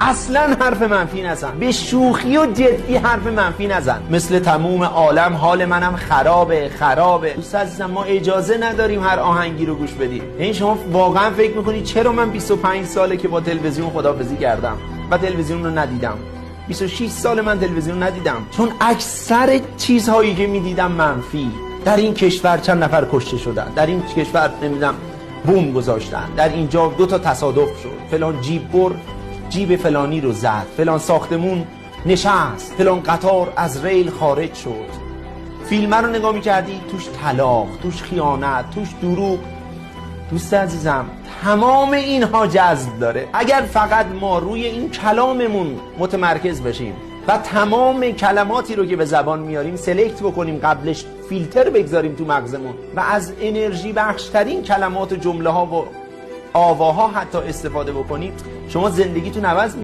اصلا حرف منفی نزن، به شوخی و جدی حرف منفی نزن. مثل تموم عالم حال منم خرابه. دوست عزیزم، ما اجازه نداریم هر آهنگی رو گوش بدیم. این شما واقعا فکر میکنید چرا من 25 ساله که با تلویزیون خداحافظی کردم و تلویزیون رو ندیدم؟ 26 سال من تلویزیون ندیدم، چون اکثر چیزهایی که میدیدم منفی. در این کشور چند نفر کشته شدن، در این کشور نمیدونم بمب گذاشتن، در اینجا 2 تا تصادف شد، فلان جیب بر جیب فلانی رو زد، فلان ساختمون نشست، فلان قطار از ریل خارج شد. فیلم رو نگاه میکردی توش طلاق، توش خیانت، توش دروغ. دوست عزیزم، تمام اینها جذب داره. اگر فقط ما روی این کلاممون متمرکز بشیم و تمام کلماتی رو که به زبان میاریم سلکت بکنیم، قبلش فیلتر بگذاریم تو مغزمون و از انرژی بخشترین کلمات و جمله ها و آواها حتی استفاده بکنیم، شما زندگیتون عوض